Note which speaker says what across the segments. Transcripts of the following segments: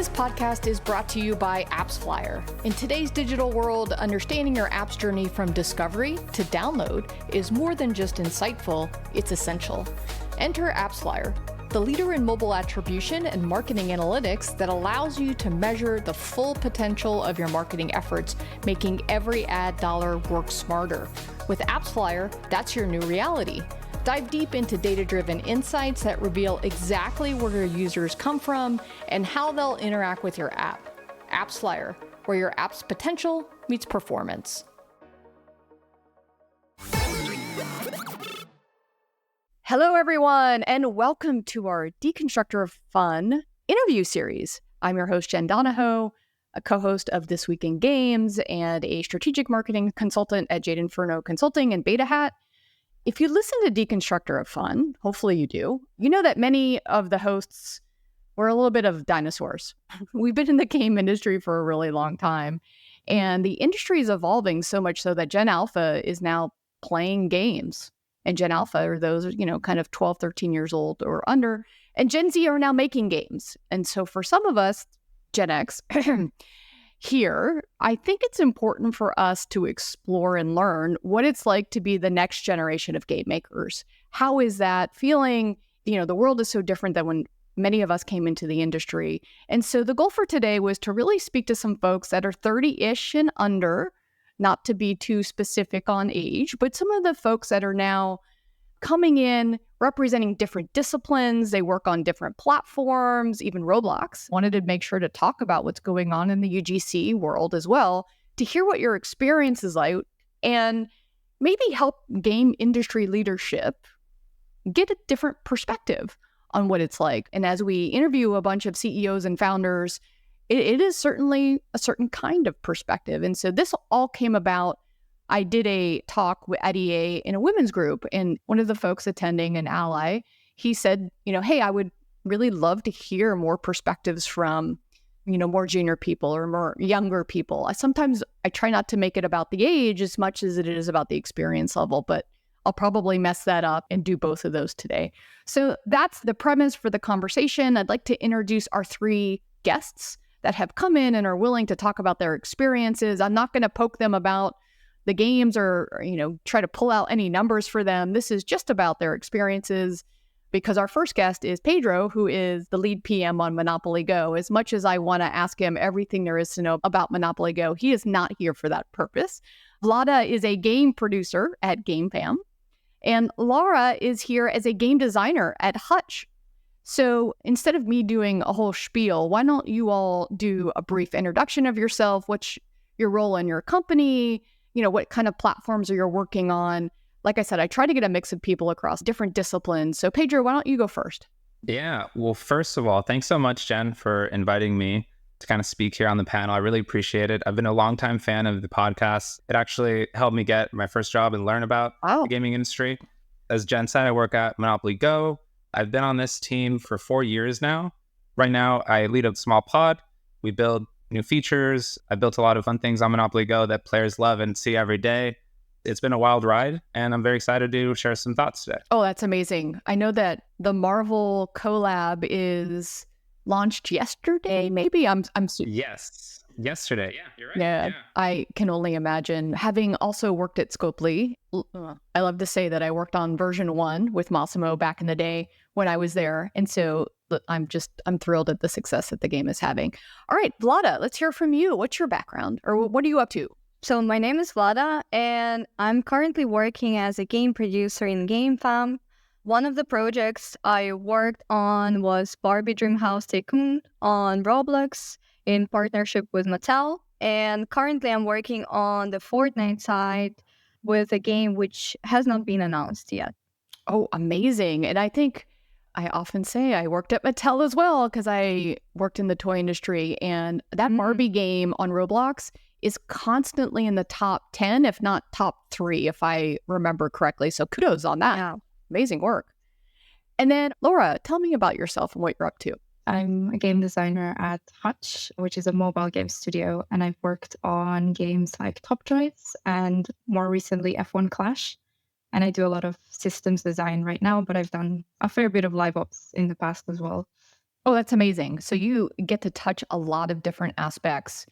Speaker 1: This podcast is brought to you by AppsFlyer. In today's digital world, understanding your app's journey from discovery to download is more than just insightful, it's essential. Enter AppsFlyer, the leader in mobile attribution and marketing analytics that allows you to measure the full potential of your marketing efforts, making every ad dollar work smarter. With AppsFlyer, that's your new reality. Dive deep into data-driven insights that reveal exactly where your users come from and how they'll interact with your app. AppsFlyer, where your app's potential meets performance. Hello, everyone, and welcome to our Deconstructor of Fun interview series. I'm your host, Jen Donahoe, a co-host of This Week in Games and a strategic marketing consultant at Jade Inferno Consulting and Beta Hat. If you listen to Deconstructor of Fun, hopefully you do, you know that many of the hosts were a little bit of dinosaurs. We've been in the game industry for a really long time, and the industry is evolving so much so that Gen Alpha is now playing games. And Gen Alpha are those, kind of 12, 13 years old or under, and Gen Z are now making games. And so for some of us, Gen X, here, I think it's important for us to explore and learn what it's like to be the next generation of game makers. How is that feeling? The world is so different than when many of us came into the industry. And so the goal for today was to really speak to some folks that are 30-ish and under, not to be too specific on age, but some of the folks that are now coming in, representing different disciplines. They work on different platforms, even Roblox. Wanted to make sure to talk about what's going on in the UGC world as well, to hear what your experience is like, and maybe help game industry leadership get a different perspective on what it's like. And as we interview a bunch of CEOs and founders, it is certainly a certain kind of perspective. And so this all came about. I did a talk at EA in a women's group, and one of the folks attending, an ally, he said, hey, I would really love to hear more perspectives from, more junior people or more younger people. Sometimes I try not to make it about the age as much as it is about the experience level, but I'll probably mess that up and do both of those today. So that's the premise for the conversation. I'd like to introduce our three guests that have come in and are willing to talk about their experiences. I'm not going to poke them about the games or, try to pull out any numbers for them. This is just about their experiences, because our first guest is Pedro, who is the lead PM on Monopoly Go. As much as I want to ask him everything there is to know about Monopoly Go, he is not here for that purpose. Vlada is a game producer at GameFam, and Lara is here as a game designer at Hutch. So instead of me doing a whole spiel, why don't you all do a brief introduction of yourself? What's your role in your company? What kind of platforms are you working on? Like I said, I try to get a mix of people across different disciplines. So Pedro, why don't you go first?
Speaker 2: Yeah, well, first of all, thanks so much, Jen, for inviting me to kind of speak here on the panel. I really appreciate it. I've been a longtime fan of the podcast. It actually helped me get my first job and learn about the gaming industry. As Jen said, I work at Monopoly Go. I've been on this team for 4 years now. Right now, I lead a small pod. We build new features. I built a lot of fun things on Monopoly Go that players love and see every day. It's been a wild ride, and I'm very excited to share some thoughts today.
Speaker 1: Oh, that's amazing. I know that the Marvel collab is launched yesterday, maybe?
Speaker 2: Yes, yesterday. Yeah, you're right.
Speaker 1: Yeah, I can only imagine. Having also worked at Scopely, I love to say that I worked on version 1 with Massimo back in the day when I was there. And so I'm thrilled at the success that the game is having. All right, Vlada, let's hear from you. What's your background, or what are you up to?
Speaker 3: So my name is Vlada, and I'm currently working as a game producer in GameFam. One of the projects I worked on was Barbie Dreamhouse Tycoon on Roblox in partnership with Mattel. And currently I'm working on the Fortnite side with a game which has not been announced yet.
Speaker 1: Oh, amazing. And I think I often say I worked at Mattel as well, because I worked in the toy industry, and that Barbie game on Roblox is constantly in the top 10, if not top 3, if I remember correctly. So kudos on that.
Speaker 3: Yeah.
Speaker 1: Amazing work. And then Laura, tell me about yourself and what you're up to.
Speaker 4: I'm a game designer at Hutch, which is a mobile game studio, and I've worked on games like Top Choice and more recently F1 Clash. And I do a lot of systems design right now, but I've done a fair bit of live ops in the past as well.
Speaker 1: Oh, that's amazing. So you get to touch a lot of different aspects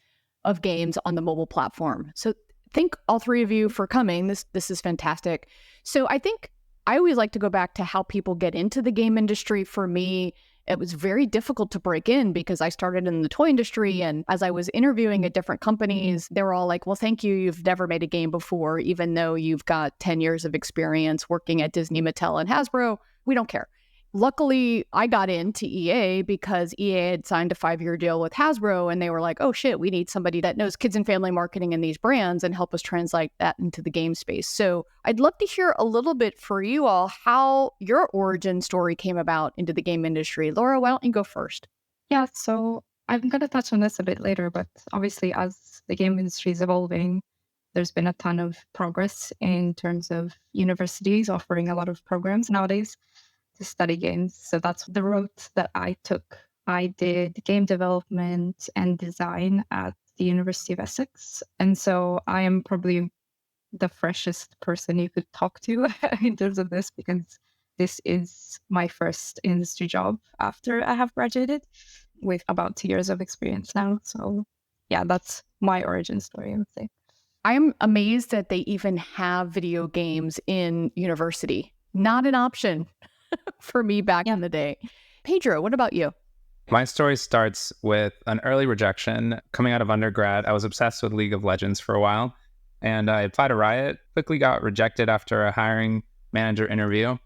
Speaker 1: of games on the mobile platform. So thank all three of you for coming. This is fantastic. So I think I always like to go back to how people get into the game industry. For me, it was very difficult to break in because I started in the toy industry. And as I was interviewing at different companies, they were all like, well, thank you. You've never made a game before, even though you've got 10 years of experience working at Disney, Mattel, and Hasbro. We don't care. Luckily, I got into EA because EA had signed a 5-year deal with Hasbro, and they were like, oh shit, we need somebody that knows kids and family marketing in these brands and help us translate that into the game space. So I'd love to hear a little bit for you all how your origin story came about into the game industry. Laura, why don't you go first?
Speaker 4: Yeah, so I'm going to touch on this a bit later, but obviously as the game industry is evolving, there's been a ton of progress in terms of universities offering a lot of programs nowadays to study games. So that's the route that I took. I did game development and design at the University of Essex. And so I am probably the freshest person you could talk to in terms of this, because this is my first industry job after I have graduated with about 2 years of experience now. So yeah, that's my origin story, I would say.
Speaker 1: I'm amazed that they even have video games in university. Not an option for me back in the day. Pedro, what about you?
Speaker 2: My story starts with an early rejection. Coming out of undergrad, I was obsessed with League of Legends for a while, and I applied to Riot, quickly got rejected after a hiring manager interview,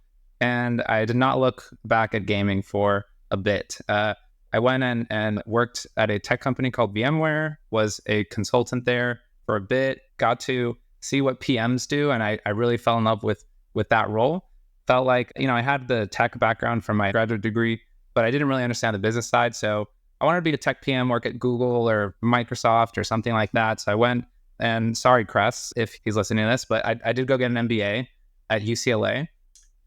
Speaker 2: and I did not look back at gaming for a bit. I went and worked at a tech company called VMware, was a consultant there for a bit, got to see what PMs do, and I really fell in love with that role. Felt like, I had the tech background from my graduate degree, but I didn't really understand the business side. So I wanted to be a tech PM, work at Google or Microsoft or something like that. So I went, and sorry, Cress, if he's listening to this, but I did go get an MBA at UCLA.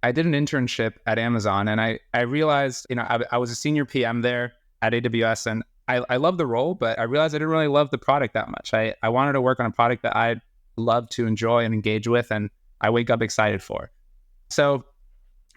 Speaker 2: I did an internship at Amazon, and I realized, I was a senior PM there at AWS, and I love the role, but I realized I didn't really love the product that much. I wanted to work on a product that I'd love to enjoy and engage with, and I wake up excited for. So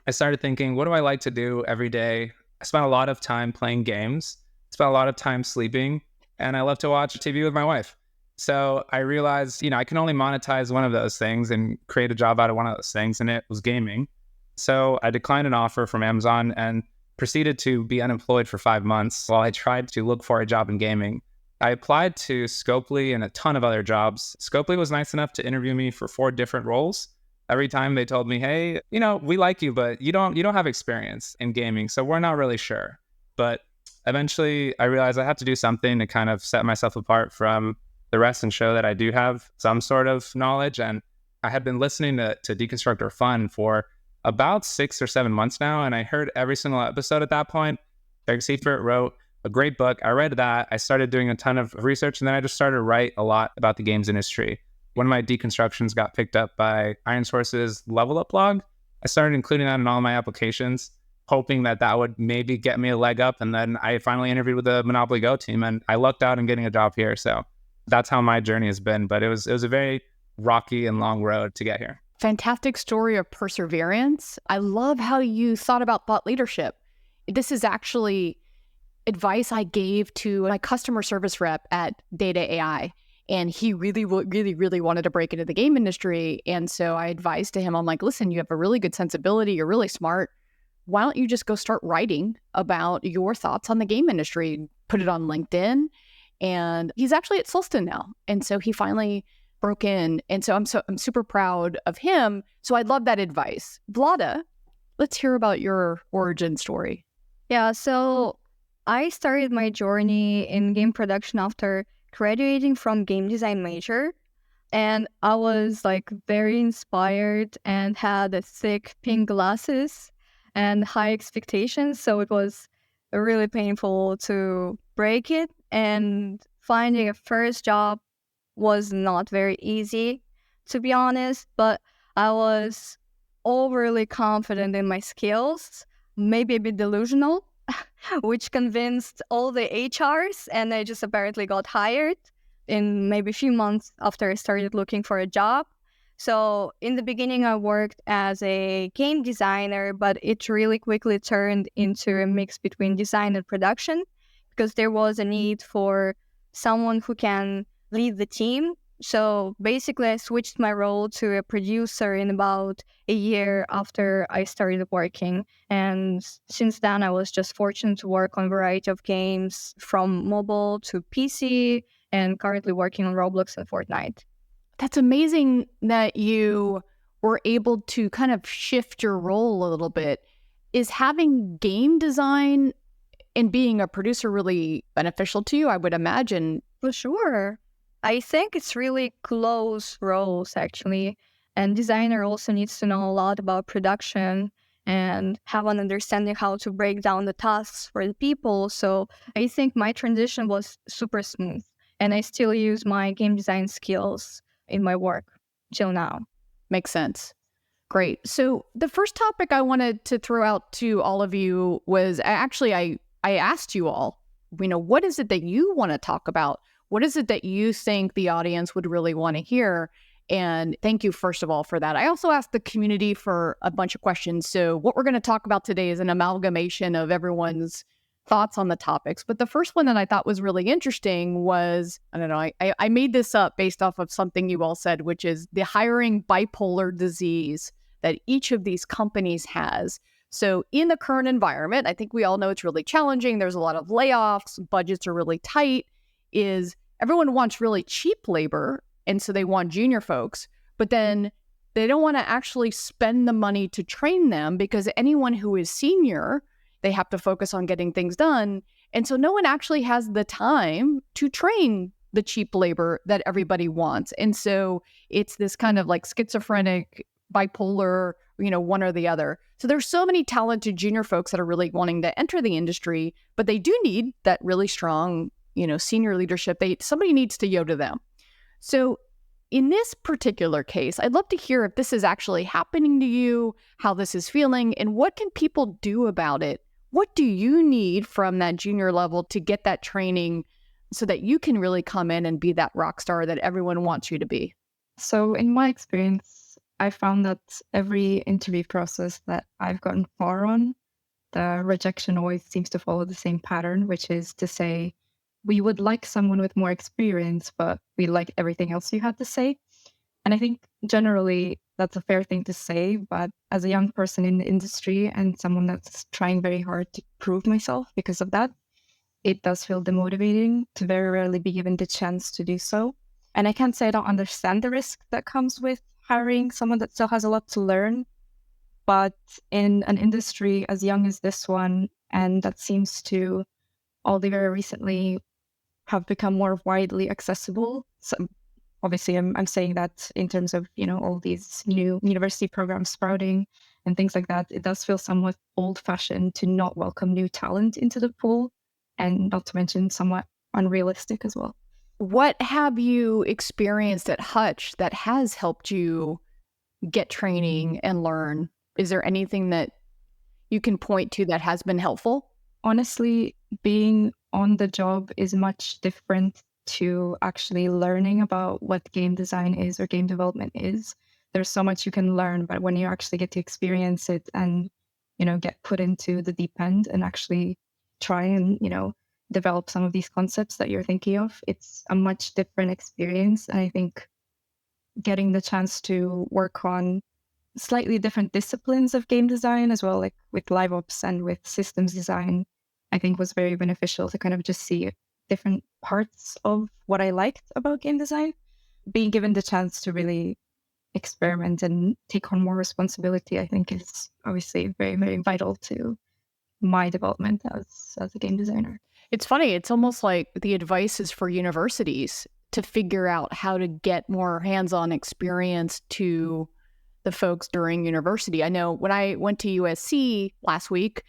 Speaker 2: I started thinking, what do I like to do every day? I spent a lot of time playing games, spent a lot of time sleeping, and I love to watch TV with my wife. So I realized, I can only monetize one of those things and create a job out of one of those things, and it was gaming. So I declined an offer from Amazon and proceeded to be unemployed for 5 months while I tried to look for a job in gaming. I applied to Scopely and a ton of other jobs. Scopely was nice enough to interview me for 4 different roles. Every time they told me, hey, we like you, but you don't have experience in gaming, so we're not really sure. But eventually I realized I have to do something to kind of set myself apart from the rest and show that I do have some sort of knowledge. And I had been listening to Deconstructor Fun for about 6 or 7 months now, and I heard every single episode at that point. Greg Seifert wrote a great book. I read that. I started doing a ton of research, and then I just started to write a lot about the games industry. One of my deconstructions got picked up by Iron Source's Level Up blog. I started including that in all my applications, hoping that would maybe get me a leg up. And then I finally interviewed with the Monopoly Go team, and I lucked out in getting a job here. So that's how my journey has been. But it was a very rocky and long road to get here.
Speaker 1: Fantastic story of perseverance. I love how you thought about thought leadership. This is actually advice I gave to my customer service rep at Data AI. And he really wanted to break into the game industry. And so I advised to him, I'm like, listen, you have a really good sensibility. You're really smart. Why don't you just go start writing about your thoughts on the game industry? Put it on LinkedIn. And he's actually at Solston now. And so he finally broke in. And so I'm super proud of him. So I love that advice. Vlada, let's hear about your origin story.
Speaker 3: Yeah, so I started my journey in game production after graduating from game design major, and I was very inspired and had a thick pink glasses and high expectations. So it was really painful to break it, and finding a first job was not very easy, to be honest, but I was overly confident in my skills, maybe a bit delusional, which convinced all the HRs, and I just apparently got hired in maybe a few months after I started looking for a job. So in the beginning, I worked as a game designer, but it really quickly turned into a mix between design and production because there was a need for someone who can lead the team. So basically, I switched my role to a producer in about a year after I started working. And since then, I was just fortunate to work on a variety of games from mobile to PC and currently working on Roblox and Fortnite.
Speaker 1: That's amazing that you were able to kind of shift your role a little bit. Is having game design and being a producer really beneficial to you? I would imagine.
Speaker 3: For sure. I think it's really close roles, actually. And designer also needs to know a lot about production and have an understanding how to break down the tasks for the people. So I think my transition was super smooth. And I still use my game design skills in my work till now.
Speaker 1: Makes sense. Great. So the first topic I wanted to throw out to all of you was actually I asked you all, what is it that you want to talk about? What is it that you think the audience would really want to hear? And thank you, first of all, for that. I also asked the community for a bunch of questions. So what we're going to talk about today is an amalgamation of everyone's thoughts on the topics. But the first one that I thought was really interesting was, I don't know, I made this up based off of something you all said, which is the hiring bipolar disease that each of these companies has. So in the current environment, I think we all know it's really challenging. There's a lot of layoffs, budgets are really tight, is everyone wants really cheap labor. And so they want junior folks, but then they don't want to actually spend the money to train them because anyone who is senior, they have to focus on getting things done. And so no one actually has the time to train the cheap labor that everybody wants. And so it's this kind of like schizophrenic, bipolar, one or the other. So there's so many talented junior folks that are really wanting to enter the industry, but they do need that really strong, senior leadership. Somebody needs to yo to them. So in this particular case, I'd love to hear if this is actually happening to you, how this is feeling, and what can people do about it? What do you need from that junior level to get that training so that you can really come in and be that rock star that everyone wants you to be?
Speaker 4: So in my experience, I found that every interview process that I've gotten far on, the rejection always seems to follow the same pattern, which is to say, we would like someone with more experience, but we like everything else you had to say. And I think generally that's a fair thing to say, but as a young person in the industry and someone that's trying very hard to prove myself because of that, it does feel demotivating to very rarely be given the chance to do so. And I can't say I don't understand the risk that comes with hiring someone that still has a lot to learn, but in an industry as young as this one, and that seems to only very recently have become more widely accessible. So obviously, I'm saying that in terms of, all these new university programs sprouting and things like that, it does feel somewhat old-fashioned to not welcome new talent into the pool, and not to mention somewhat unrealistic as well.
Speaker 1: What have you experienced at Hutch that has helped you get training and learn? Is there anything that you can point to that has been helpful?
Speaker 4: Honestly, being on the job is much different to actually learning about what game design is or game development is. There's so much you can learn, but when you actually get to experience it and, get put into the deep end and actually try and, develop some of these concepts that you're thinking of, it's a much different experience. And I think getting the chance to work on slightly different disciplines of game design as well, like with live ops and with systems design, I think was very beneficial to kind of just see different parts of what I liked about game design. Being given the chance to really experiment and take on more responsibility, I think is obviously very, very vital to my development as a game designer.
Speaker 1: It's funny. It's almost like the advice is for universities to figure out how to get more hands-on experience to the folks during university. I know when I went to USC last week,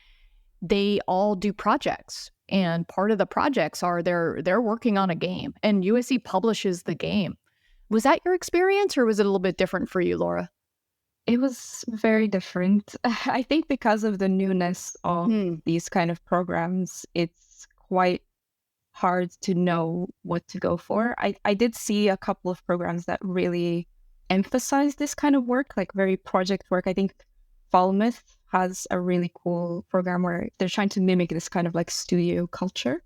Speaker 1: they all do projects. And part of the projects are they're working on a game, and USC publishes the game. Was that your experience, or was it a little bit different for you, Laura?
Speaker 4: It was very different. I think because of the newness of these kind of programs, it's quite hard to know what to go for. I did see a couple of programs that really emphasize this kind of work, like very project work. I think Falmouth has a really cool program where they're trying to mimic this kind of like studio culture,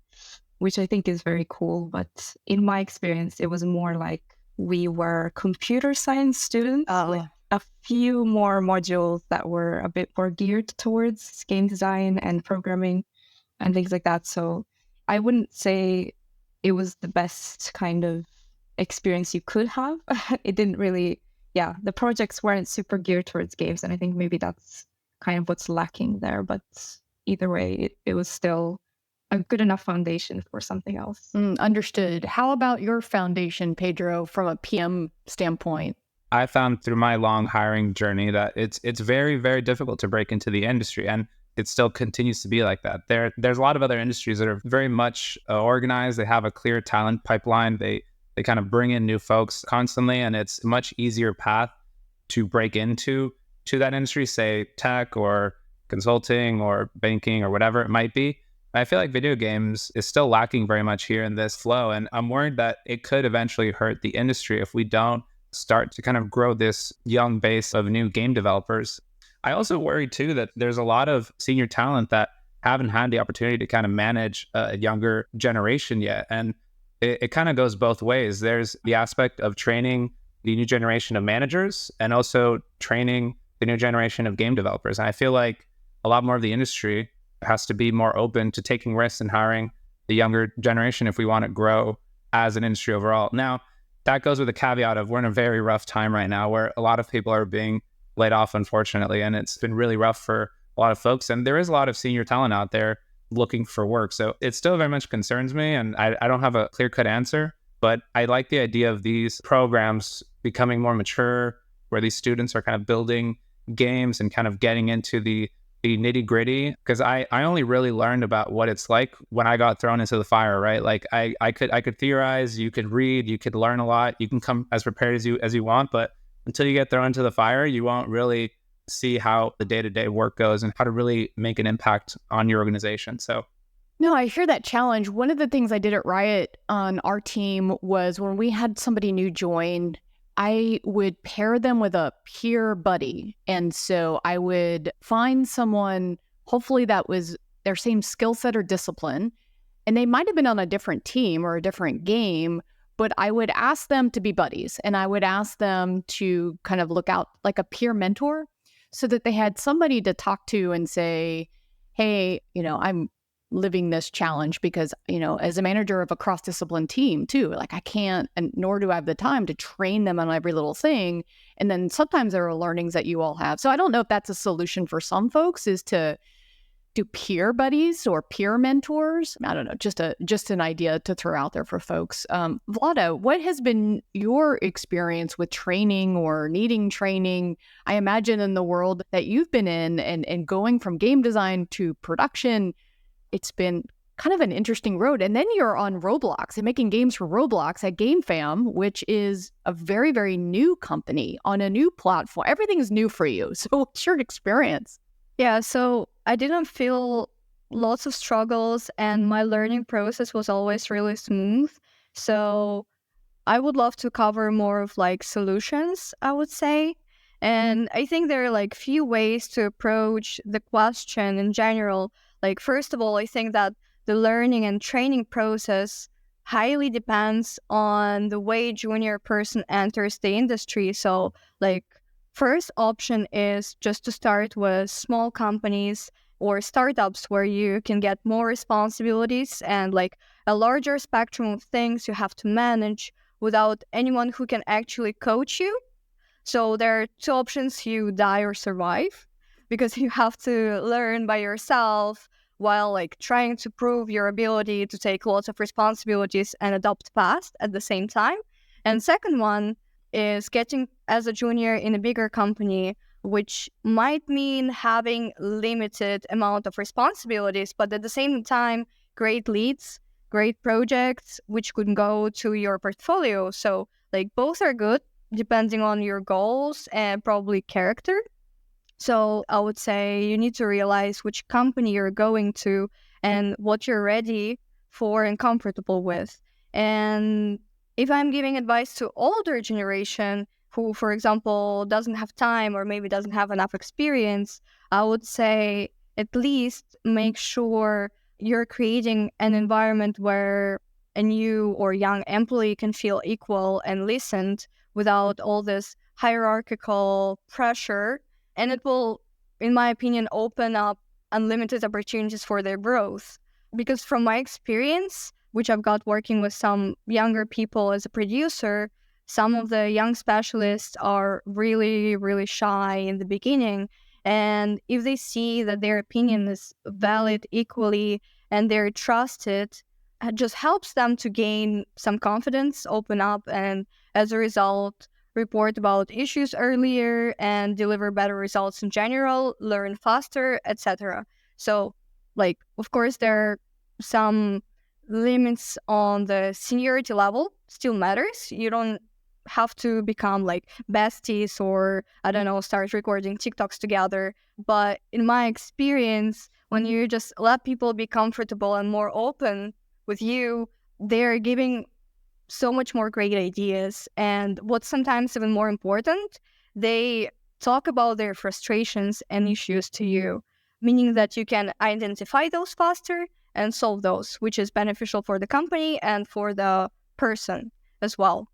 Speaker 4: which I think is very cool. But in my experience, it was more like we were computer science students, with a few more modules that were a bit more geared towards game design and programming and things like that. So I wouldn't say it was the best kind of experience you could have. It didn't really, the projects weren't super geared towards games. And I think maybe that's kind of what's lacking there. But either way, it was still a good enough foundation for something else.
Speaker 1: Understood. How about your foundation, Pedro, from a PM standpoint?
Speaker 2: I found through my long hiring journey that it's very, very difficult to break into the industry, and it still continues to be like that. There's a lot of other industries that are very much organized. They have a clear talent pipeline. They kind of bring in new folks constantly, and it's a much easier path to break into that industry, say tech or consulting or banking or whatever it might be. I feel like video games is still lacking very much here in this flow, and I'm worried that it could eventually hurt the industry if we don't start to kind of grow this young base of new game developers. I also worry too that there's a lot of senior talent that haven't had the opportunity to kind of manage a younger generation yet. And it kind of goes both ways. There's the aspect of training the new generation of managers and also training the new generation of game developers. And I feel like a lot more of the industry has to be more open to taking risks and hiring the younger generation if we want to grow as an industry overall. Now, that goes with a caveat of we're in a very rough time right now where a lot of people are being laid off, unfortunately, and it's been really rough for a lot of folks. And there is a lot of senior talent out there looking for work. So it still very much concerns me, and I don't have a clear-cut answer, but I like the idea of these programs becoming more mature, where these students are kind of building games and kind of getting into the nitty-gritty, because I only really learned about what it's like when I got thrown into the fire, right? Like I could theorize, you could read, you could learn a lot, you can come as prepared as you want, but until you get thrown into the fire, you won't really see how the day-to-day work goes and how to really make an impact on your organization. So
Speaker 1: no, I hear that challenge. One of the things I did at Riot on our team was when we had somebody new join, I would pair them with a peer buddy. And so I would find someone, hopefully that was their same skill set or discipline, and they might have been on a different team or a different game, but I would ask them to be buddies, and I would ask them to kind of look out like a peer mentor so that they had somebody to talk to and say, hey, I'm living this challenge because, as a manager of a cross-discipline team too, like I can't, and nor do I have the time to train them on every little thing. And then sometimes there are learnings that you all have. So I don't know if that's a solution for some folks, is to do peer buddies or peer mentors. I don't know, just an idea to throw out there for folks. Vlada, what has been your experience with training or needing training? I imagine in the world that you've been in and going from game design to production, it's been kind of an interesting road. And then you're on Roblox and making games for Roblox at GameFam, which is a very, very new company on a new platform. Everything is new for you. So what's your experience?
Speaker 3: Yeah, so I didn't feel lots of struggles, and my learning process was always really smooth. So I would love to cover more of like solutions, I would say. And I think there are like few ways to approach the question in general. Like, first of all, I think that the learning and training process highly depends on the way junior person enters the industry. So like, first option is just to start with small companies or startups where you can get more responsibilities and like a larger spectrum of things you have to manage without anyone who can actually coach you. So there are two options: you die or survive, because you have to learn by yourself while like trying to prove your ability to take lots of responsibilities and adopt fast at the same time. And second one is getting as a junior in a bigger company, which might mean having limited amount of responsibilities, but at the same time, great leads, great projects, which could go to your portfolio. So like both are good depending on your goals and probably character. So I would say you need to realize which company you're going to and what you're ready for and comfortable with. And if I'm giving advice to older generation, who, for example, doesn't have time or maybe doesn't have enough experience, I would say at least make sure you're creating an environment where a new or young employee can feel equal and listened without all this hierarchical pressure. And it will, in my opinion, open up unlimited opportunities for their growth. Because from my experience, which I've got working with some younger people as a producer, some of the young specialists are really, really shy in the beginning. And if they see that their opinion is valid equally and they're trusted, it just helps them to gain some confidence, open up, and as a result, report about issues earlier and deliver better results in general, learn faster, etc. So, of course, there are some limits on the seniority level, still matters. You don't have to become besties or, I don't know, start recording TikToks together. But in my experience, when you just let people be comfortable and more open with you, they're giving so much more great ideas. And what's sometimes even more important, they talk about their frustrations and issues to you, meaning that you can identify those faster and solve those, which is beneficial for the company and for the person as well.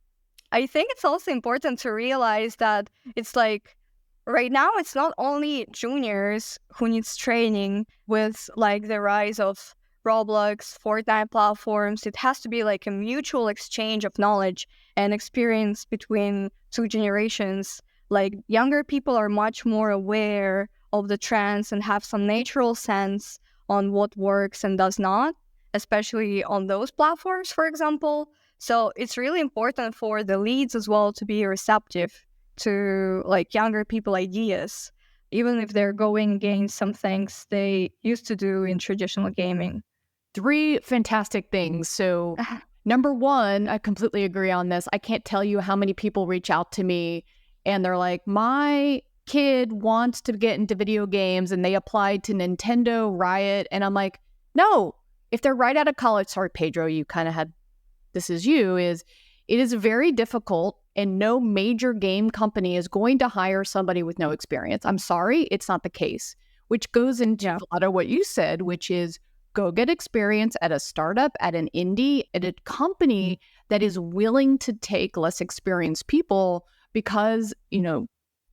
Speaker 3: I think it's also important to realize that it's right now, it's not only juniors who needs training with the rise of Roblox, Fortnite platforms. It has to be a mutual exchange of knowledge and experience between two generations. Younger people are much more aware of the trends and have some natural sense on what works and does not, especially on those platforms, for example. So it's really important for the leads as well to be receptive to younger people ideas, even if they're going against some things they used to do in traditional gaming.
Speaker 1: 3 fantastic things. So number 1, I completely agree on this. I can't tell you how many people reach out to me and they're like, my kid wants to get into video games and they applied to Nintendo, Riot. And I'm like, no, if they're right out of college, sorry, Pedro, you kind of had, this is you, it is very difficult and no major game company is going to hire somebody with no experience. I'm sorry, it's not the case, which goes into a lot of what you said, which is go get experience at a startup, at an indie, at a company that is willing to take less experienced people because,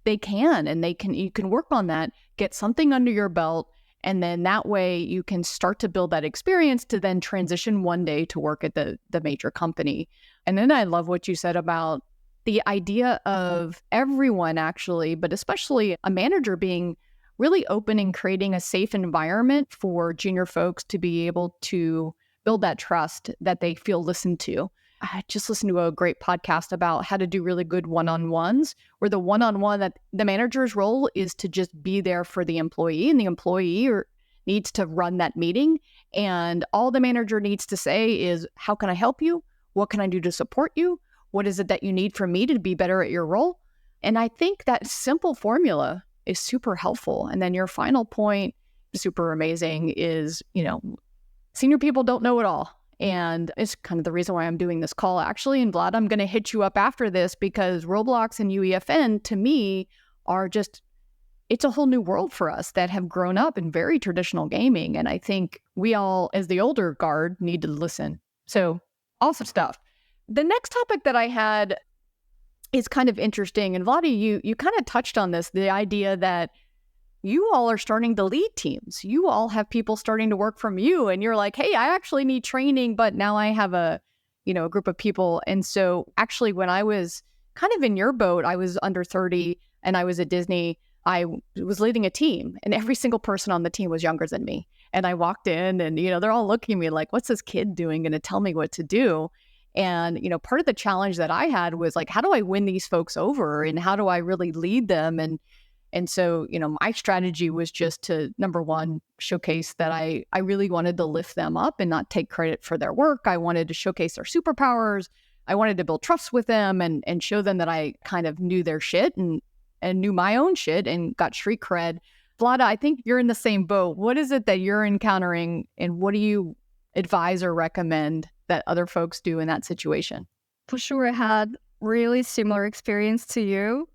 Speaker 1: they can and you can work on that, get something under your belt, and then that way you can start to build that experience to then transition one day to work at the major company. And then I love what you said about the idea of everyone actually, but especially a manager being really open and creating a safe environment for junior folks to be able to build that trust that they feel listened to. I just listened to a great podcast about how to do really good one-on-ones, where the one-on-one, that the manager's role is to just be there for the employee, and the employee needs to run that meeting. And all the manager needs to say is, how can I help you? What can I do to support you? What is it that you need from me to be better at your role? And I think that simple formula is super helpful. And then your final point, super amazing, is, senior people don't know it all. And it's kind of the reason why I'm doing this call, actually. And Vlad, I'm going to hit you up after this because Roblox and UEFN, to me, are just, it's a whole new world for us that have grown up in very traditional gaming. And I think we all, as the older guard, need to listen. So awesome stuff. The next topic that I had is kind of interesting. And Vlada, you kind of touched on this, the idea that you all are starting to lead teams. You all have people starting to work from you and you're like, hey, I actually need training, but now I have a group of people. And so actually when I was kind of in your boat, I was under 30 and I was at Disney, I was leading a team and every single person on the team was younger than me. And I walked in and, they're all looking at me like, what's this kid doing? Going to tell me what to do? And, part of the challenge that I had was like, how do I win these folks over and how do I really lead them? And so, my strategy was just to, number one, showcase that I really wanted to lift them up and not take credit for their work. I wanted to showcase their superpowers. I wanted to build trust with them and show them that I kind of knew their shit and knew my own shit and got street cred. Vlada, I think you're in the same boat. What is it that you're encountering and what do you advise or recommend that other folks do in that situation?
Speaker 3: For sure, I had really similar experience to you.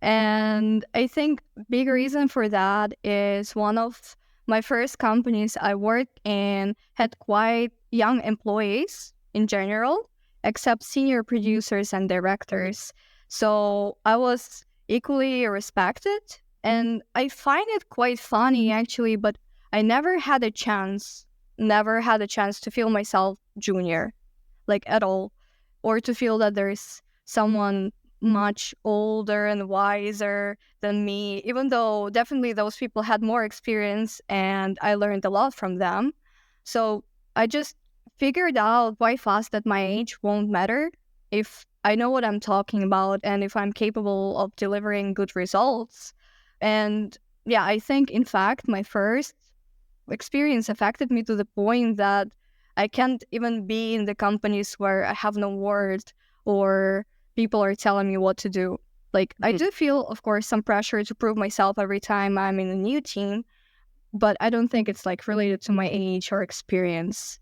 Speaker 3: And I think big reason for that is one of my first companies I worked in had quite young employees in general, except senior producers and directors. So I was equally respected. And I find it quite funny actually, but I never had a chance to feel myself junior, like at all, or to feel that there's someone much older and wiser than me, even though definitely those people had more experience and I learned a lot from them. So I just figured out quite fast that my age won't matter if I know what I'm talking about and if I'm capable of delivering good results. And yeah, I think in fact my first experience affected me to the point that I can't even be in the companies where I have no word or people are telling me what to do. Like, I do feel, of course, some pressure to prove myself every time I'm in a new team, but I don't think it's like related to my age or experience.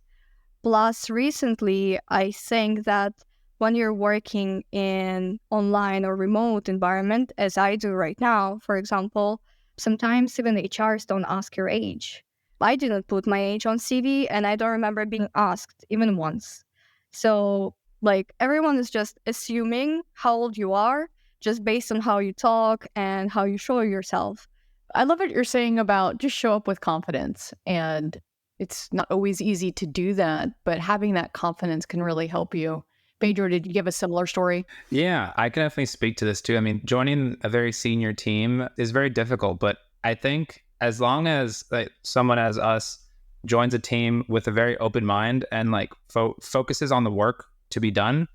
Speaker 3: Plus, recently, I think that when you're working in online or remote environment, as I do right now, for example, sometimes even HRs don't ask your age. I didn't put my age on CV and I don't remember being asked even once. So like everyone is just assuming how old you are just based on how you talk and how you show yourself.
Speaker 1: I love what you're saying about just show up with confidence. And it's not always easy to do that, but having that confidence can really help you. Pedro, did you give a similar story?
Speaker 2: Yeah, I can definitely speak to this too. I mean, joining a very senior team is very difficult, but I think as long as someone as us joins a team with a very open mind and like focuses on the work to be done,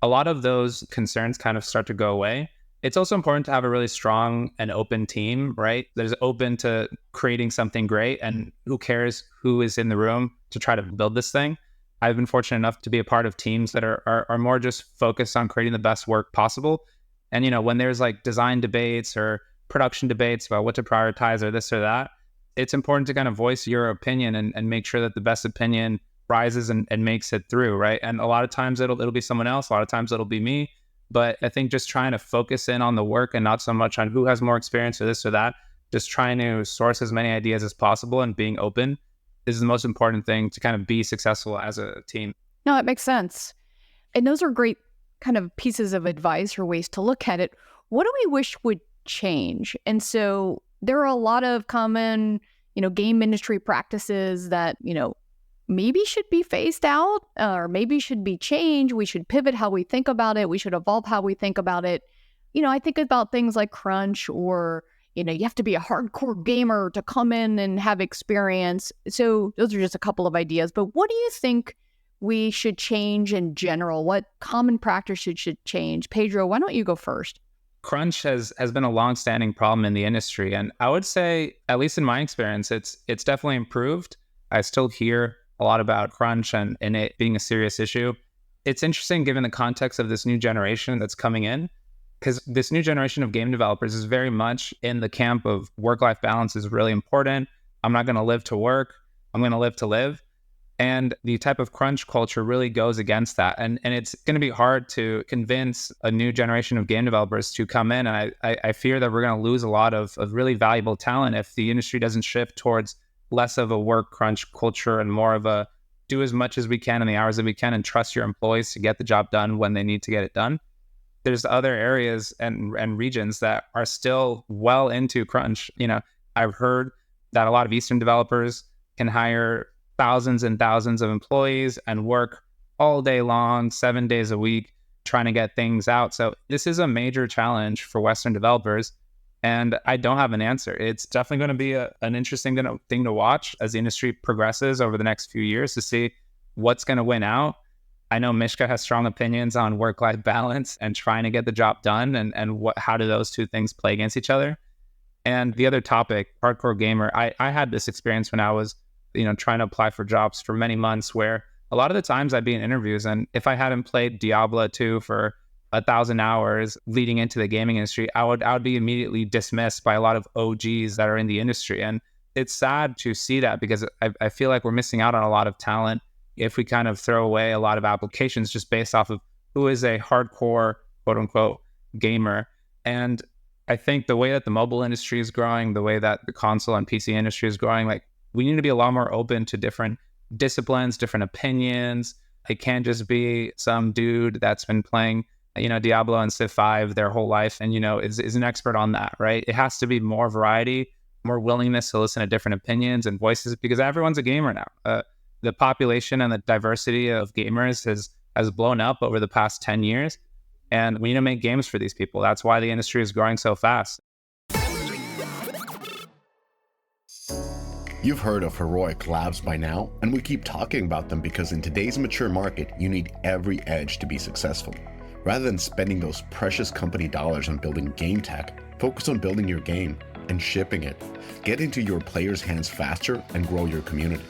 Speaker 2: a lot of those concerns kind of start to go away. It's also important to have a really strong and open team, right? That is open to creating something great, and who cares who is in the room to try to build this thing. I've been fortunate enough to be a part of teams that are more just focused on creating the best work possible. And, you know, when there's like design debates or production debates about what to prioritize or this or that, it's important to kind of voice your opinion and make sure that the best opinion rises and makes it through, right? And a lot of times it'll be someone else. A lot of times it'll be me. But I think just trying to focus in on the work and not so much on who has more experience or this or that, just trying to source as many ideas as possible and being open is the most important thing to kind of be successful as a team.
Speaker 1: No, it makes sense. And those are great kind of pieces of advice or ways to look at it. What do we wish would change? And so there are a lot of common, game industry practices that, maybe should be phased out or maybe should be changed. We should pivot how we think about it. We should evolve how we think about it. I think about things like crunch or, you have to be a hardcore gamer to come in and have experience. So those are just a couple of ideas. But what do you think we should change in general? What common practices should change? Pedro, why don't you go first?
Speaker 2: Crunch has been a long-standing problem in the industry. And I would say, at least in my experience, it's definitely improved. I still hear a lot about crunch and it being a serious issue. It's interesting given the context of this new generation that's coming in, because this new generation of game developers is very much in the camp of work-life balance is really important. I'm not going to live to work. I'm going to live to live. And the type of crunch culture really goes against that. And it's going to be hard to convince a new generation of game developers to come in. And I fear that we're going to lose a lot of really valuable talent if the industry doesn't shift towards less of a work crunch culture and more of a do as much as we can in the hours that we can and trust your employees to get the job done when they need to get it done. There's other areas and regions that are still well into crunch. I've heard that a lot of Eastern developers can hire thousands and thousands of employees and work all day long, 7 days a week, trying to get things out. So this is a major challenge for Western developers. And I don't have an answer. It's definitely going to be an interesting thing to watch as the industry progresses over the next few years to see what's going to win out. I know Mishka has strong opinions on work-life balance and trying to get the job done and how do those two things play against each other. And the other topic, hardcore gamer, I had this experience when I was trying to apply for jobs for many months where a lot of the times I'd be in interviews and if I hadn't played Diablo 2 for 1,000 hours leading into the gaming industry, I would be immediately dismissed by a lot of OGs that are in the industry. And it's sad to see that because I feel like we're missing out on a lot of talent if we kind of throw away a lot of applications just based off of who is a hardcore quote unquote gamer. And I think the way that the mobile industry is growing, the way that the console and PC industry is growing, like we need to be a lot more open to different disciplines, different opinions. It can't just be some dude that's been playing, Diablo and Civ 5 their whole life and, is an expert on that, right? It has to be more variety, more willingness to listen to different opinions and voices, because everyone's a gamer now. The population and the diversity of gamers has blown up over the past 10 years. And we need to make games for these people. That's why the industry is growing so fast.
Speaker 5: You've heard of heroic labs by now, and we keep talking about them because in today's mature market, you need every edge to be successful. Rather than spending those precious company dollars on building game tech, focus on building your game and shipping it. Get into your players' hands faster and grow your community.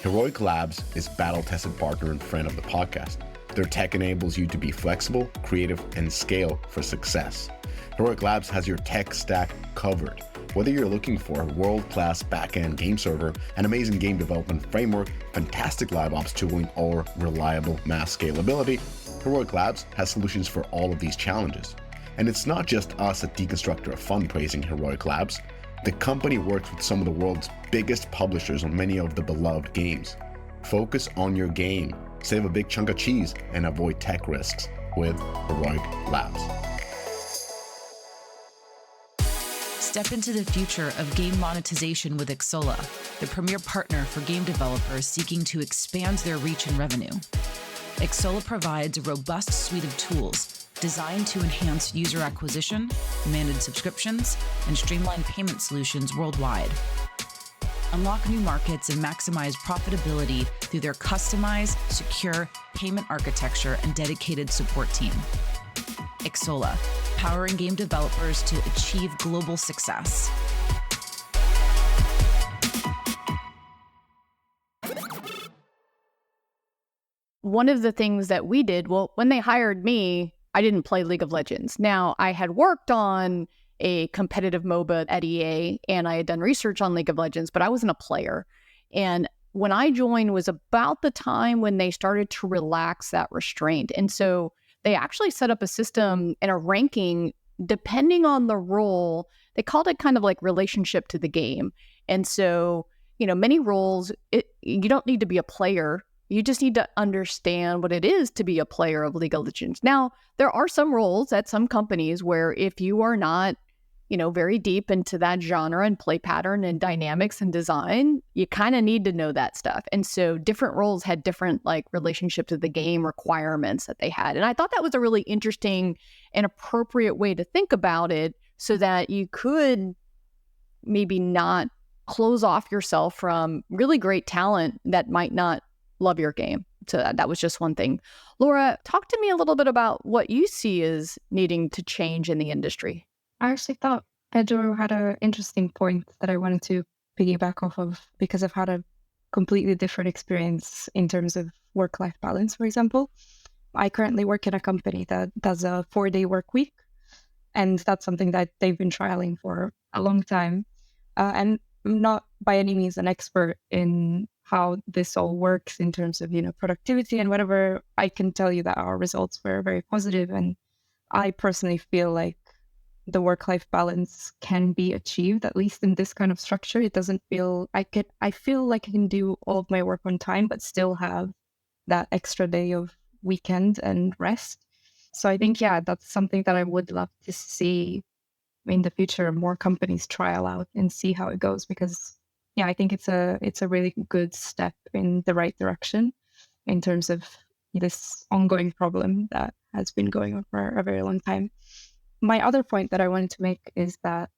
Speaker 5: Heroic Labs is battle-tested partner and friend of the podcast. Their tech enables you to be flexible, creative, and scale for success. Heroic Labs has your tech stack covered. Whether you're looking for a world-class back-end game server, an amazing game development framework, fantastic live ops tooling, or reliable mass scalability, Heroic Labs has solutions for all of these challenges. And it's not just us at Deconstructor of Fun praising Heroic Labs. The company works with some of the world's biggest publishers on many of the beloved games. Focus on your game, save a big chunk of cheese, and avoid tech risks with Heroic Labs.
Speaker 6: Step into the future of game monetization with Xsolla, the premier partner for game developers seeking to expand their reach and revenue. Xsolla provides a robust suite of tools designed to enhance user acquisition, manage subscriptions, and streamline payment solutions worldwide. Unlock new markets and maximize profitability through their customized, secure payment architecture and dedicated support team. Xsolla, powering game developers to achieve global success.
Speaker 1: One of the things that we did, when they hired me, I didn't play League of Legends. Now, I had worked on a competitive MOBA at EA, and I had done research on League of Legends, but I wasn't a player. And when I joined was about the time when they started to relax that restraint. And so they actually set up a system and a ranking depending on the role. They called it kind of like relationship to the game. And so, many roles, you don't need to be a player. You just need to understand what it is to be a player of League of Legends. Now, there are some roles at some companies where if you are not, very deep into that genre and play pattern and dynamics and design, you kind of need to know that stuff. And so different roles had different relationship to the game requirements that they had. And I thought that was a really interesting and appropriate way to think about it so that you could maybe not close off yourself from really great talent that might not love your game. So that was just one thing. Laura, talk to me a little bit about what you see as needing to change in the industry.
Speaker 4: I actually thought Pedro had an interesting point that I wanted to piggyback off of because I've had a completely different experience in terms of work-life balance, for example. I currently work in a company that does a 4-day work week, and that's something that they've been trialing for a long time. And I'm not by any means an expert in how this all works in terms of, productivity and whatever. I can tell you that our results were very positive, and I personally feel like the work-life balance can be achieved, at least in this kind of structure. It doesn't feel, I feel like I can do all of my work on time, but still have that extra day of weekend and rest. So I think, that's something that I would love to see in the future, more companies trial out and see how it goes, because I think it's a really good step in the right direction in terms of this ongoing problem that has been going on for a very long time. My other point that I wanted to make is that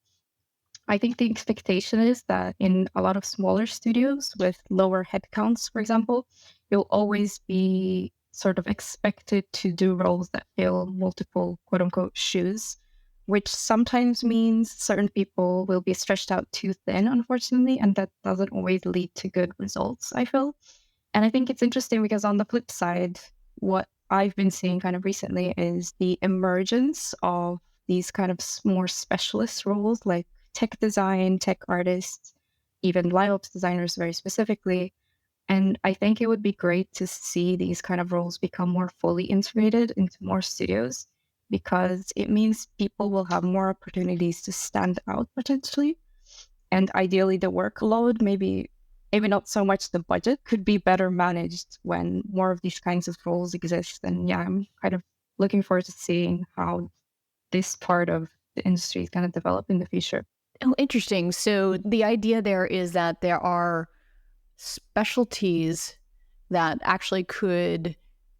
Speaker 4: I think the expectation is that in a lot of smaller studios with lower headcounts, for example, you'll always be sort of expected to do roles that fill multiple quote unquote shoes, which sometimes means certain people will be stretched out too thin, unfortunately, and that doesn't always lead to good results, I feel. And I think it's interesting because on the flip side, what I've been seeing kind of recently is the emergence of these kind of more specialist roles like tech design, tech artists, even live ops designers very specifically. And I think it would be great to see these kind of roles become more fully integrated into more studios, because it means people will have more opportunities to stand out potentially. And ideally, the workload, maybe not so much the budget, could be better managed when more of these kinds of roles exist. And yeah, I'm kind of looking forward to seeing how this part of the industry is going to develop in the future.
Speaker 1: Oh, interesting. So the idea there is that there are specialties that actually could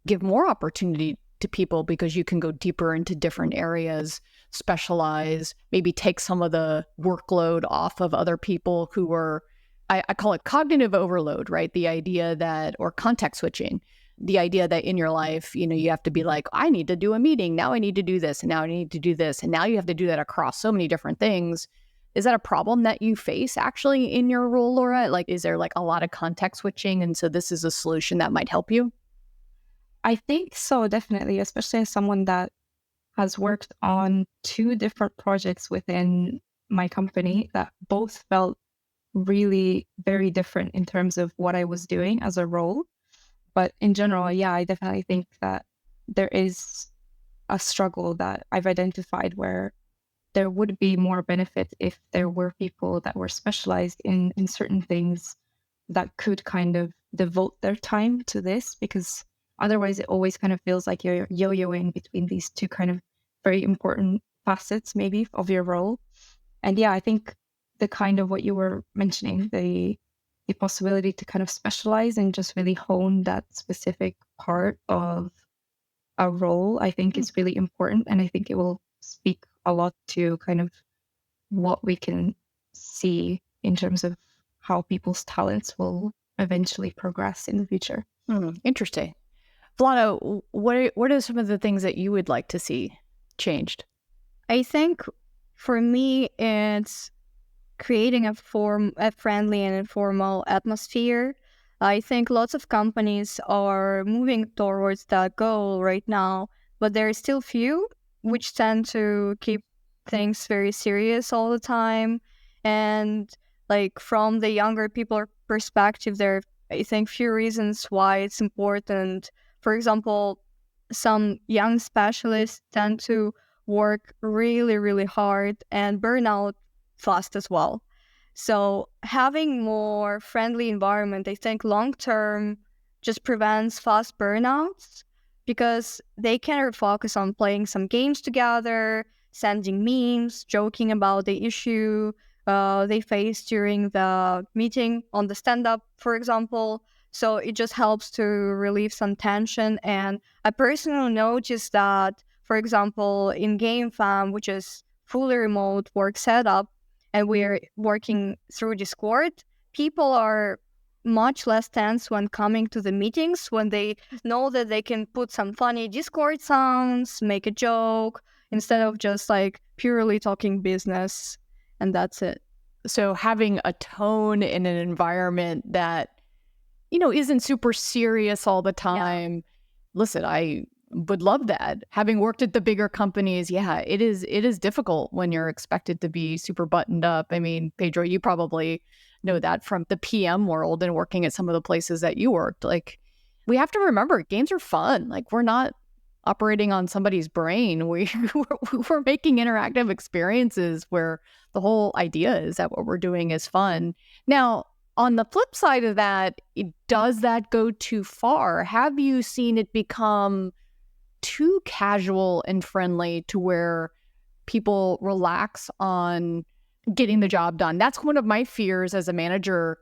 Speaker 1: give more opportunity to people because you can go deeper into different areas, specialize, maybe take some of the workload off of other people who are, I call it cognitive overload, right? The idea that, or context switching, the idea that in your life, you have to be like, I need to do a meeting. Now I need to do this. And now I need to do this. And now you have to do that across so many different things. Is that a problem that you face actually in your role, Laura? Like, is there like a lot of context switching? And so this is a solution that might help you?
Speaker 4: I think so, definitely, especially as someone that has worked on 2 different projects within my company that both felt really very different in terms of what I was doing as a role. But in general, yeah, I definitely think that there is a struggle that I've identified where there would be more benefit if there were people that were specialized in certain things that could kind of devote their time to this, because otherwise it always kind of feels like you're yo-yoing between these 2 kind of very important facets maybe of your role. And yeah, I think the kind of what you were mentioning, the possibility to kind of specialize and just really hone that specific part of a role, I think is really important. And I think it will speak a lot to kind of what we can see in terms of how people's talents will eventually progress in the future.
Speaker 1: Interesting. Vlada, what are some of the things that you would like to see changed?
Speaker 3: I think for me, it's creating a friendly and informal atmosphere. I think lots of companies are moving towards that goal right now, but there are still few which tend to keep things very serious all the time. And like from the younger people perspective, there are, I think, few reasons why it's important. For example, some young specialists tend to work really, really hard and burn out fast as well. So having more friendly environment, I think long term just prevents fast burnouts, because they can focus on playing some games together, sending memes, joking about the issue they faced during the meeting on the stand-up, for example. So it just helps to relieve some tension. And I personally noticed that, for example, in GameFam, which is fully remote work setup, and we're working through Discord, people are much less tense when coming to the meetings, when they know that they can put some funny Discord sounds, make a joke, instead of just like purely talking business, and that's it.
Speaker 1: So having a tone in an environment that, isn't super serious all the time. Yeah. Listen, I would love that. Having worked at the bigger companies, yeah, it is difficult when you're expected to be super buttoned up. I mean, Pedro, you probably know that from the PM world and working at some of the places that you worked. Like, we have to remember, games are fun. Like, we're not operating on somebody's brain. We're making interactive experiences where the whole idea is that what we're doing is fun. Now, on the flip side of that, does that go too far? Have you seen it become too casual and friendly to where people relax on getting the job done? That's one of my fears as a manager,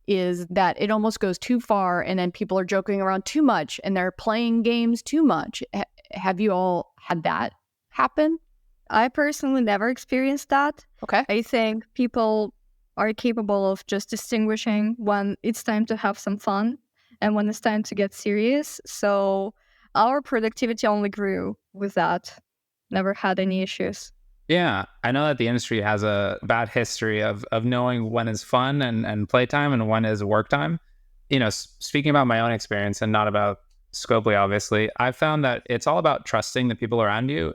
Speaker 1: is that it almost goes too far and then people are joking around too much and they're playing games too much. Have you all had that happen?
Speaker 3: I personally never experienced that.
Speaker 1: Okay.
Speaker 3: I think people are capable of just distinguishing when it's time to have some fun and when it's time to get serious. So our productivity only grew with that. Never had any issues.
Speaker 2: Yeah, I know that the industry has a bad history of knowing when is fun and playtime and when is work time. Speaking about my own experience and not about Scopely, obviously, I found that it's all about trusting the people around you,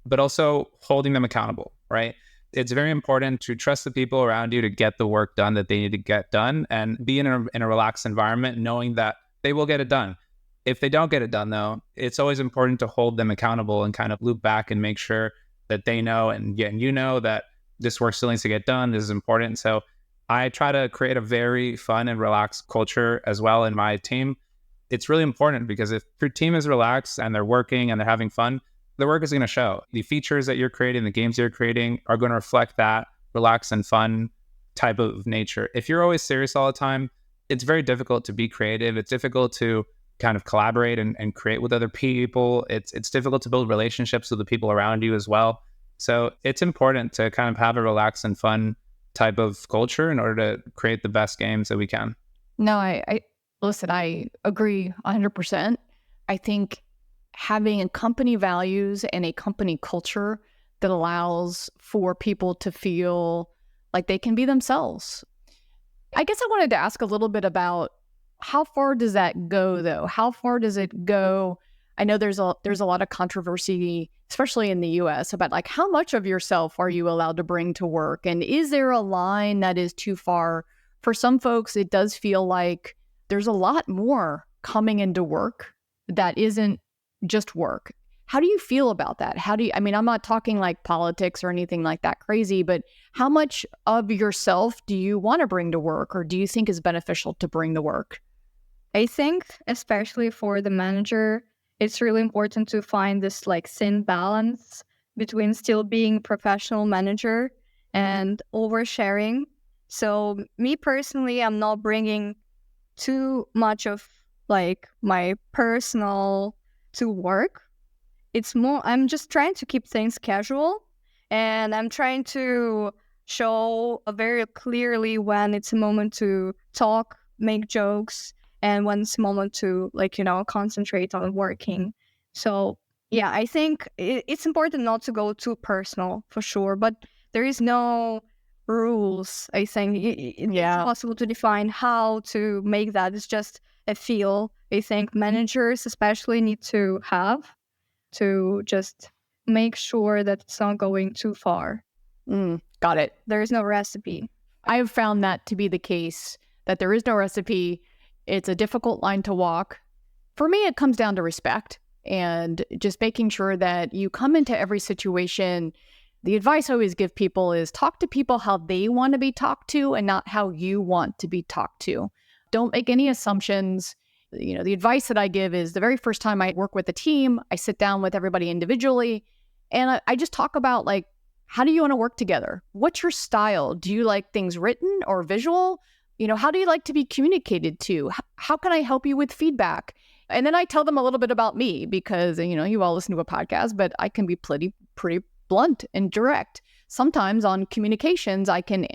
Speaker 2: but also holding them accountable, right? It's very important to trust the people around you to get the work done that they need to get done and be in a relaxed environment, knowing that they will get it done. If they don't get it done, though, it's always important to hold them accountable and kind of loop back and make sure that they know and you know that this work still needs to get done. This is important. So I try to create a very fun and relaxed culture as well in my team. It's really important because if your team is relaxed and they're working and they're having fun, the work is going to show. The features that you're creating, the games you're creating are going to reflect that relaxed and fun type of nature. If you're always serious all the time, it's very difficult to be creative. It's difficult to kind of collaborate and create with other people. It's difficult to build relationships with the people around you as well. So it's important to kind of have a relaxed and fun type of culture in order to create the best games that we can.
Speaker 1: No, I listen, I agree 100%. I think having a company values and a company culture that allows for people to feel like they can be themselves. I guess I wanted to ask a little bit about how far does that go, though? How far does it go? I know there's a lot of controversy, especially in the US, about like how much of yourself are you allowed to bring to work? And is there a line that is too far? For some folks, it does feel like there's a lot more coming into work that isn't just work. How do you feel about that? I mean, I'm not talking like politics or anything like that crazy, but how much of yourself do you want to bring to work, or do you think is beneficial to bring to work?
Speaker 3: I think, especially for the manager, it's really important to find this like thin balance between still being professional manager and oversharing. So me personally, I'm not bringing too much of like my personal to work. It's more, I'm just trying to keep things casual, and I'm trying to show very clearly when it's a moment to talk, make jokes, and when it's a moment to concentrate on working. So yeah, I think it's important not to go too personal for sure, but there is no rules. I think it's possible to define how to make that. It's just a feel. I think managers especially need to have to just make sure that it's not going too far.
Speaker 1: Got it.
Speaker 3: There is no recipe.
Speaker 1: I have found that to be the case, that there is no recipe. It's a difficult line to walk. For me, it comes down to respect and just making sure that you come into every situation. The advice I always give people is talk to people how they want to be talked to and not how you want to be talked to. Don't make any assumptions. The advice that I give is the very first time I work with a team, I sit down with everybody individually and I just talk about like, how do you want to work together? What's your style? Do you like things written or visual? How do you like to be communicated to? How can I help you with feedback? And then I tell them a little bit about me because, you all listen to a podcast, but I can be pretty blunt and direct. Sometimes on communications, I can,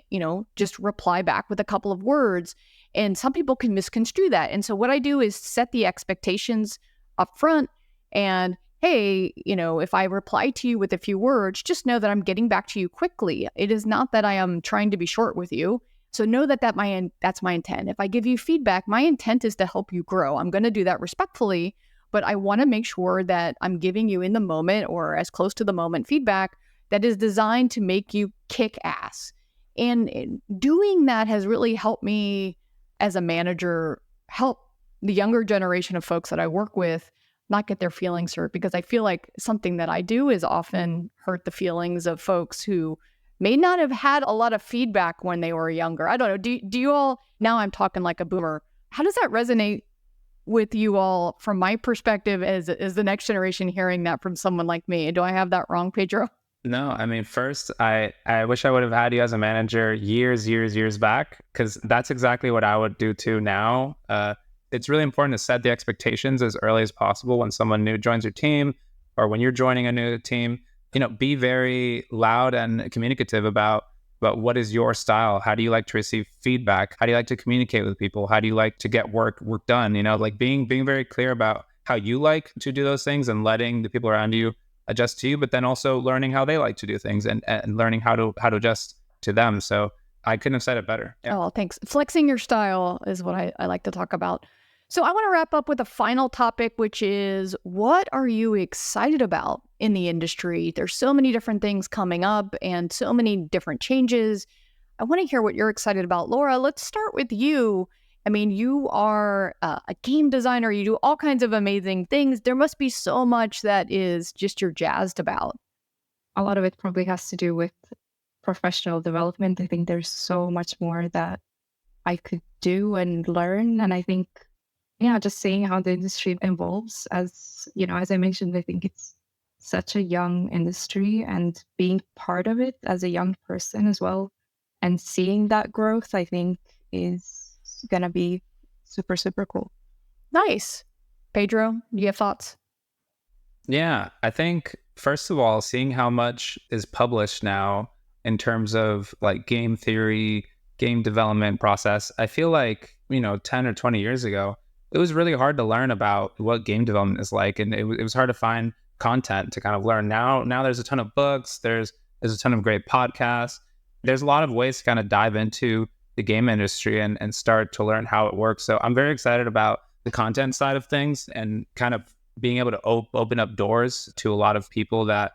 Speaker 1: just reply back with a couple of words. And some people can misconstrue that. And so what I do is set the expectations up front. And hey, if I reply to you with a few words, just know that I'm getting back to you quickly. It is not that I am trying to be short with you. So know that that's my intent. If I give you feedback, my intent is to help you grow. I'm going to do that respectfully, but I want to make sure that I'm giving you in the moment or as close to the moment feedback that is designed to make you kick ass. And doing that has really helped me as a manager, help the younger generation of folks that I work with not get their feelings hurt, because I feel like something that I do is often hurt the feelings of folks who may not have had a lot of feedback when they were younger. I don't know. Do you all, now I'm talking like a boomer, how does that resonate with you all from my perspective as the next generation hearing that from someone like me? Do I have that wrong, Pedro?
Speaker 2: No, I mean, first, I wish I would have had you as a manager years back, because that's exactly what I would do too now. It's really important to set the expectations as early as possible when someone new joins your team or when you're joining a new team. Be very loud and communicative about what is your style. How do you like to receive feedback? How do you like to communicate with people? How do you like to get work done? Like being very clear about how you like to do those things and letting the people around you adjust to you, but then also learning how they like to do things and learning how to adjust to them. So I couldn't have said it better. Yeah.
Speaker 1: Oh, thanks. Flexing your style is what I like to talk about. So I want to wrap up with a final topic, which is, what are you excited about in the industry? There's so many different things coming up and so many different changes. I want to hear what you're excited about. Lara, let's start with you I mean, you are a game designer. You do all kinds of amazing things. There must be so much that is just you're jazzed about.
Speaker 4: A lot of it probably has to do with professional development. I think there's so much more that I could do and learn. And I think, just seeing how the industry evolves, as I mentioned, I think it's such a young industry, and being part of it as a young person as well, and seeing that growth, I think is going to be super, super cool.
Speaker 1: Nice. Pedro, do you have thoughts?
Speaker 2: Yeah, I think, first of all, seeing how much is published now in terms of like game theory, game development process, I feel like, 10 or 20 years ago, it was really hard to learn about what game development is like. And it was hard to find content to kind of learn. Now there's a ton of books, there's a ton of great podcasts. There's a lot of ways to kind of dive into the game industry and start to learn how it works. So I'm very excited about the content side of things and kind of being able to open up doors to a lot of people that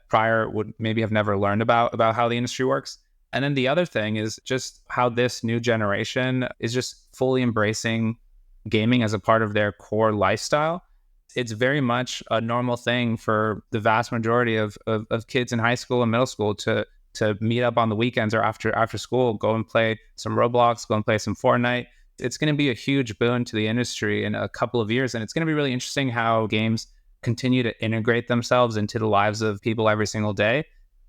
Speaker 2: prior would maybe have never learned about how the industry works. And then the other thing is just how this new generation is just fully embracing gaming as a part of their core lifestyle. It's very much a normal thing for the vast majority of kids in high school and middle school to meet up on the weekends or after school, go and play some Roblox, go and play some Fortnite. It's going to be a huge boon to the industry in a couple of years. And it's going to be really interesting how games continue to integrate themselves into the lives of people every single day.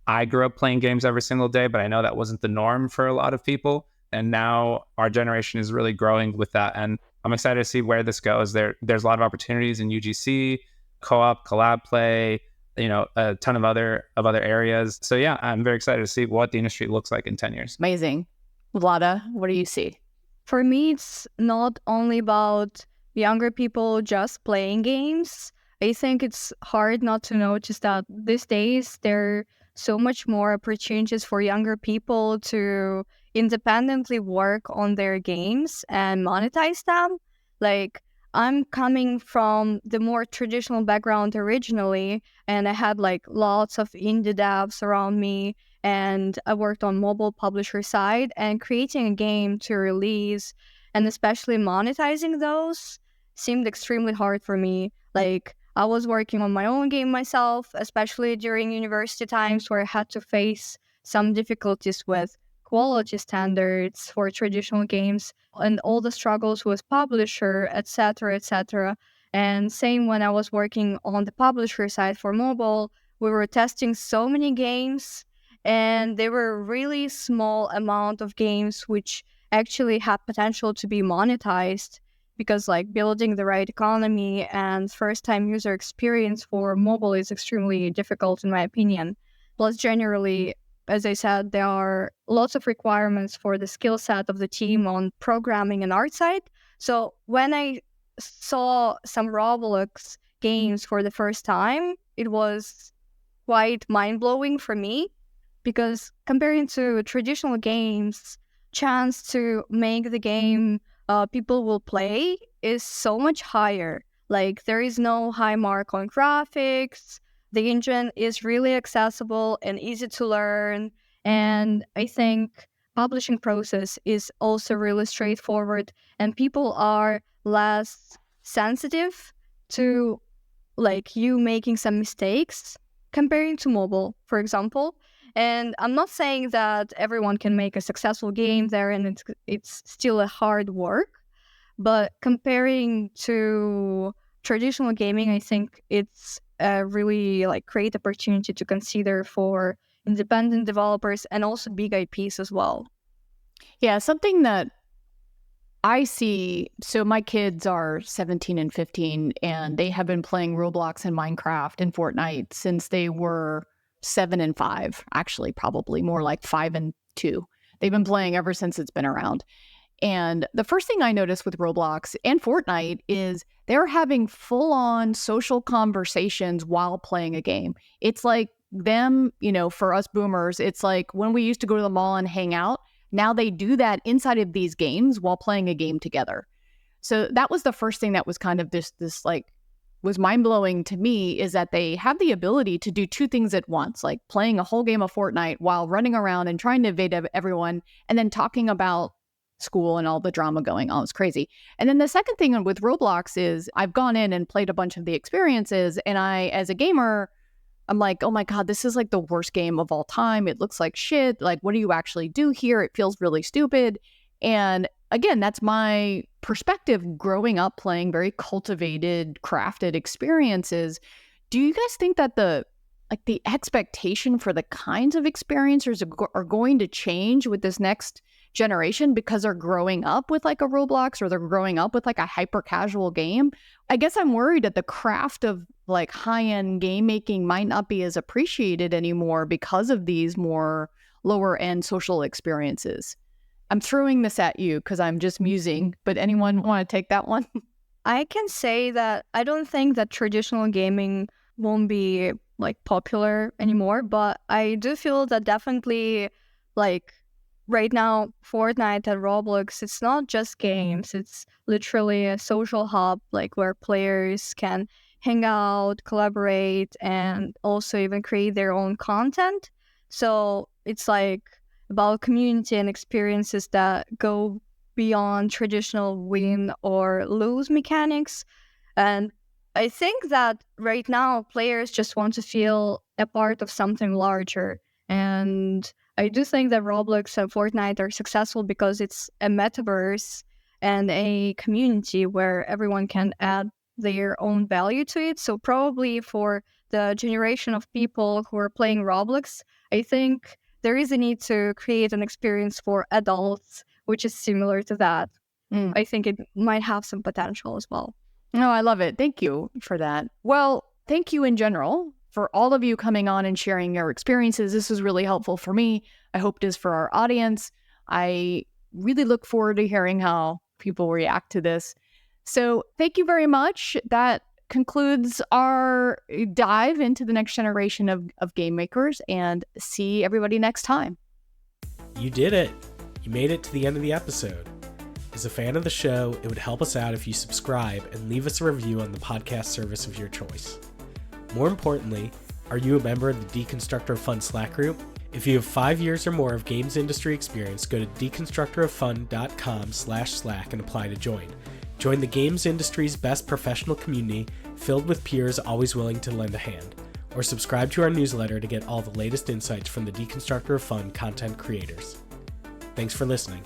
Speaker 2: I grew up playing games every single day, but I know that wasn't the norm for a lot of people. And now our generation is really growing with that. And I'm excited to see where this goes. There's a lot of opportunities in UGC, co-op, collab play, a ton of other areas. So yeah, I'm very excited to see what the industry looks like in 10 years.
Speaker 1: Amazing. Vlada, what do you see?
Speaker 3: For me, it's not only about younger people just playing games. I think it's hard not to notice that these days there are so much more opportunities for younger people to independently work on their games and monetize them. Like, I'm coming from the more traditional background originally, and I had like lots of indie devs around me, and I worked on mobile publisher side, and creating a game to release and especially monetizing those seemed extremely hard for me. Like, I was working on my own game myself, especially during university times where I had to face some difficulties with quality standards for traditional games and all the struggles with publisher, etc., etc. And same when I was working on the publisher side for mobile, we were testing so many games, and they were really small amount of games which actually had potential to be monetized, because like building the right economy and first-time user experience for mobile is extremely difficult in my opinion. Plus, generally, as I said, there are lots of requirements for the skill set of the team on programming and art side. So when I saw some Roblox games for the first time, it was quite mind-blowing for me, because comparing to traditional games, chance to make the game people will play is so much higher. Like, there is no high mark on graphics. The engine is really accessible and easy to learn. And I think publishing process is also really straightforward, and people are less sensitive to like you making some mistakes comparing to mobile, for example. And I'm not saying that everyone can make a successful game there, and it's still a hard work. But comparing to traditional gaming, I think it's a really like great opportunity to consider for independent developers and also big IPs as well.
Speaker 1: Yeah, something that I see, so my kids are 17 and 15, and they have been playing Roblox and Minecraft and Fortnite since they were 7 and 5, actually, probably more like 5 and 2. They've been playing ever since it's been around. And the first thing I noticed with Roblox and Fortnite is they're having full-on social conversations while playing a game. It's like them, for us boomers, it's like when we used to go to the mall and hang out. Now they do that inside of these games while playing a game together. So that was the first thing that was kind of this like was mind-blowing to me, is that they have the ability to do two things at once, like playing a whole game of Fortnite while running around and trying to evade everyone, and then talking about school and all the drama going on. It's crazy. And then the second thing with Roblox is I've gone in and played a bunch of the experiences, and I, as a gamer, I'm like, oh my God, this is like the worst game of all time. It looks like shit. Like, what do you actually do here? It feels really stupid. And again, that's my perspective growing up playing very cultivated, crafted experiences. Do you guys think that the expectation for the kinds of experiences are going to change with this next generation because they're growing up with like a Roblox or they're growing up with like a hyper casual game? I guess I'm worried that the craft of like high-end game making might not be as appreciated anymore because of these more lower end social experiences. I'm throwing this at you because I'm just musing, but anyone want to take that one?
Speaker 3: I can say that I don't think that traditional gaming won't be like popular anymore, but I do feel that definitely like right now, Fortnite and Roblox, it's not just games. It's literally a social hub, like where players can hang out, collaborate, and also even create their own content. So it's like about community and experiences that go beyond traditional win or lose mechanics. And I think that right now players just want to feel a part of something larger. And I do think that Roblox and Fortnite are successful because it's a metaverse and a community where everyone can add their own value to it. So probably for the generation of people who are playing Roblox, I think there is a need to create an experience for adults, which is similar to that. I think it might have some potential as well.
Speaker 1: No, I love it. Thank you for that. Well, thank you in general for all of you coming on and sharing your experiences. This was really helpful for me. I hope it is for our audience. I really look forward to hearing how people react to this. So thank you very much. That concludes our dive into the next generation of game makers, and see everybody next time.
Speaker 7: You did it. You made it to the end of the episode. As a fan of the show, it would help us out if you subscribe and leave us a review on the podcast service of your choice. More importantly, are you a member of the Deconstructor of Fun Slack group? If you have 5 years or more of games industry experience, go to deconstructoroffun.com/Slack and apply to join. Join the games industry's best professional community filled with peers always willing to lend a hand. Or subscribe to our newsletter to get all the latest insights from the Deconstructor of Fun content creators. Thanks for listening.